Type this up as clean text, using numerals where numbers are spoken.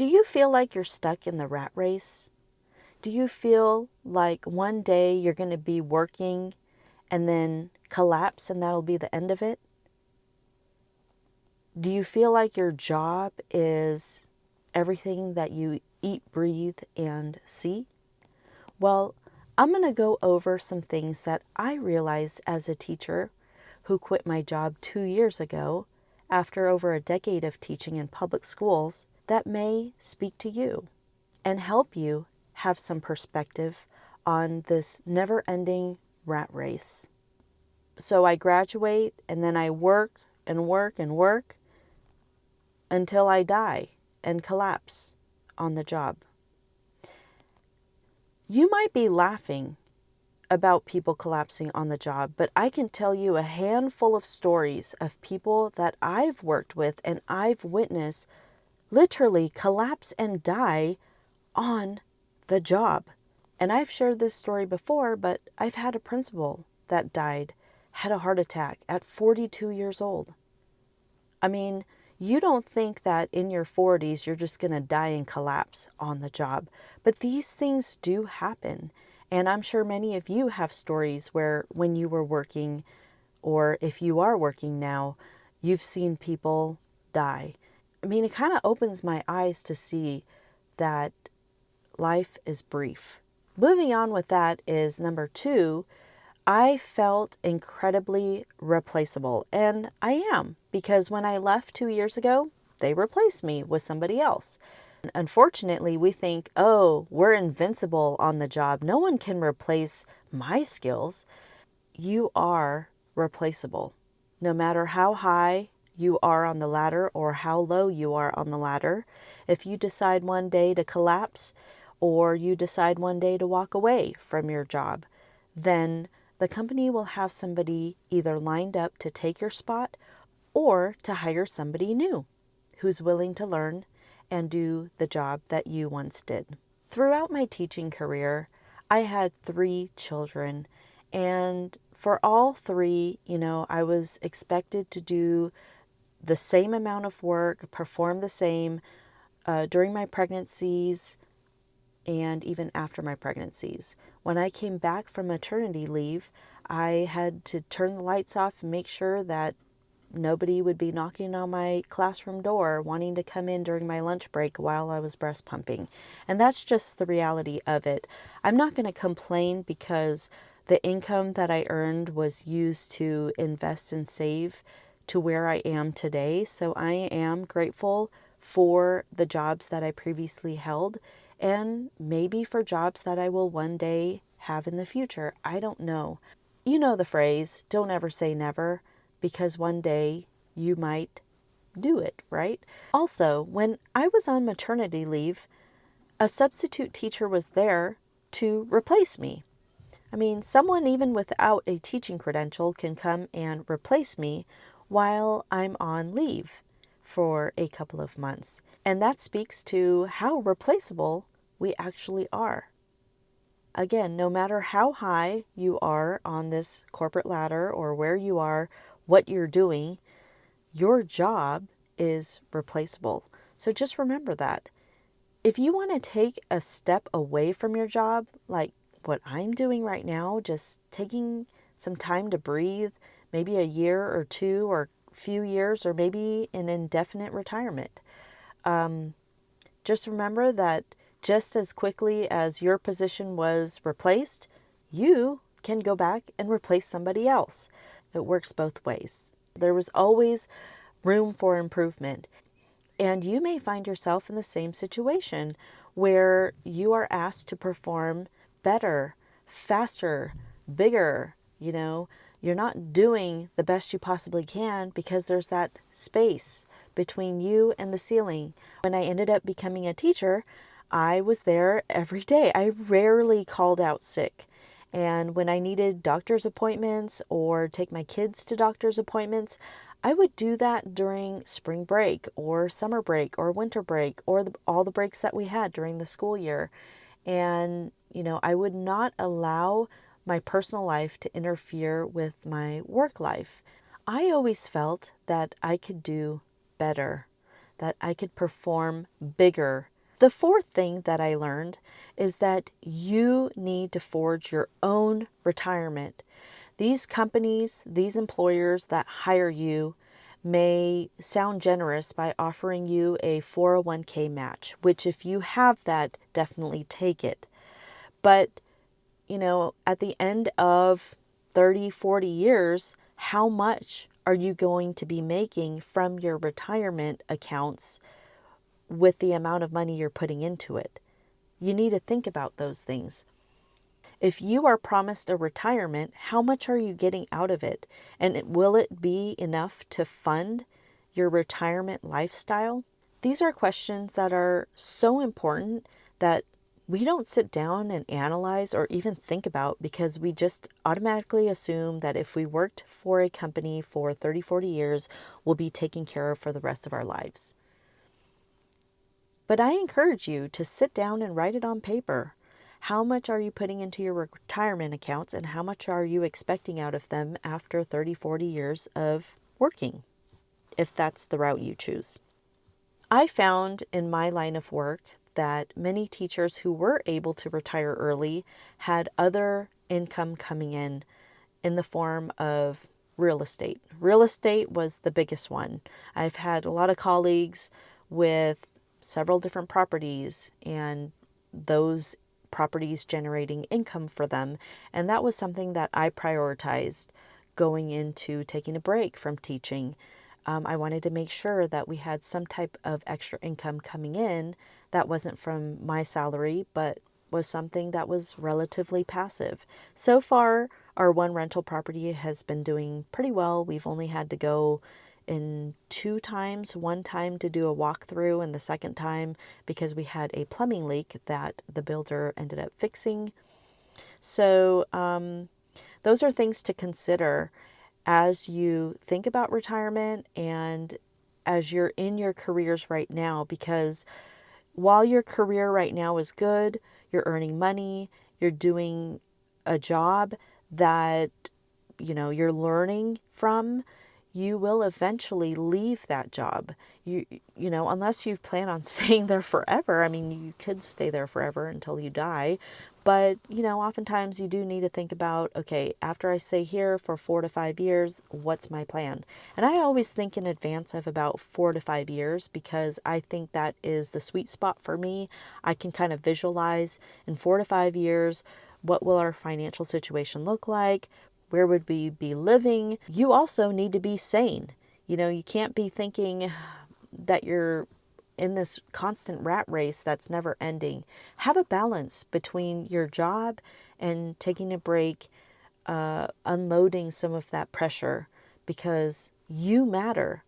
Do you feel like you're stuck in the rat race? Do you feel like one day you're going to be working and then collapse and that'll be the end of it? Do you feel like your job is everything that you eat, breathe, and see? Well, I'm going to go over some things that I realized as a teacher who quit my job 2 years ago after over a decade of teaching in public schools that may speak to you and help you have some perspective on this never-ending rat race. So I graduate and then I work and work and work until I die and collapse on the job. You might be laughing about people collapsing on the job, but I can tell you a handful of stories of people that I've worked with and I've witnessed literally collapse and die on the job. And I've shared this story before, but I've had a principal that died, had a heart attack at 42 years old. I mean, you don't think that in your 40s you're just going to die and collapse on the job, but these things do happen. And I'm sure many of you have stories where when you were working, or if you are working now, you've seen people die. I mean, it kind of opens my eyes to see that life is brief. Moving on with that is number 2, I felt incredibly replaceable, and I am, because when I left 2 years ago, they replaced me with somebody else. Unfortunately, we think, oh, we're invincible on the job. No one can replace my skills. You are replaceable. No matter how high you are on the ladder or how low you are on the ladder, if you decide one day to collapse or you decide one day to walk away from your job, then the company will have somebody either lined up to take your spot or to hire somebody new who's willing to learn and do the job that you once did. Throughout my teaching career, I had 3 children, and for all 3, I was expected to do the same amount of work, perform the same during my pregnancies and even after my pregnancies. When I came back from maternity leave, I had to turn the lights off and make sure that nobody would be knocking on my classroom door wanting to come in during my lunch break while I was breast pumping. And that's just the reality of it. I'm not going to complain because the income that I earned was used to invest and save to where I am today. So I am grateful for the jobs that I previously held and maybe for jobs that I will one day have in the future. I don't know. You know the phrase, don't ever say never, because one day you might do it, right? Also, when I was on maternity leave, a substitute teacher was there to replace me. I mean, someone even without a teaching credential can come and replace me while I'm on leave for a couple of months. And that speaks to how replaceable we actually are. Again, no matter how high you are on this corporate ladder or where you are, what you're doing, your job is replaceable. So just remember that. If you want to take a step away from your job, like what I'm doing right now, just taking some time to breathe, maybe a year or 2 or a few years, or maybe an indefinite retirement. Just remember that just as quickly as your position was replaced, you can go back and replace somebody else. It works both ways. There was always room for improvement. And you may find yourself in the same situation where you are asked to perform better, faster, bigger. You're not doing the best you possibly can because there's that space between you and the ceiling. When I ended up becoming a teacher, I was there every day. I rarely called out sick. And when I needed doctor's appointments or take my kids to doctor's appointments, I would do that during spring break or summer break or winter break or all the breaks that we had during the school year. And, I would not allow my personal life to interfere with my work life. I always felt that I could do better, that I could perform bigger. The fourth thing that I learned is that you need to forge your own retirement. These companies, these employers that hire you may sound generous by offering you a 401k match, which if you have that, definitely take it. But, at the end of 30, 40 years, how much are you going to be making from your retirement accounts with the amount of money you're putting into it? You need to think about those things. If you are promised a retirement, how much are you getting out of it? And will it be enough to fund your retirement lifestyle? These are questions that are so important that we don't sit down and analyze or even think about because we just automatically assume that if we worked for a company for 30, 40 years, we'll be taken care of for the rest of our lives. But I encourage you to sit down and write it on paper. How much are you putting into your retirement accounts and how much are you expecting out of them after 30, 40 years of working, if that's the route you choose? I found in my line of work that many teachers who were able to retire early had other income coming in the form of real estate. Real estate was the biggest one. I've had a lot of colleagues with several different properties and those properties generating income for them. And that was something that I prioritized going into taking a break from teaching. I wanted to make sure that we had some type of extra income coming in that wasn't from my salary, but was something that was relatively passive. So far, our one rental property has been doing pretty well. We've only had to go in 2 times, one time to do a walkthrough and the second time because we had a plumbing leak that the builder ended up fixing. So those are things to consider as you think about retirement and as you're in your careers right now, because while your career right now is good, you're earning money, you're doing a job that you're learning from, you will eventually leave that job. Unless you plan on staying there forever. I mean, you could stay there forever until you die. But, oftentimes you do need to think about, okay, after I stay here for 4 to 5 years, what's my plan? And I always think in advance of about 4 to 5 years because I think that is the sweet spot for me. I can kind of visualize in 4 to 5 years, what will our financial situation look like? Where would we be living? You also need to be sane. You can't be thinking that you're in this constant rat race that's never ending. Have a balance between your job and taking a break, unloading some of that pressure because you matter.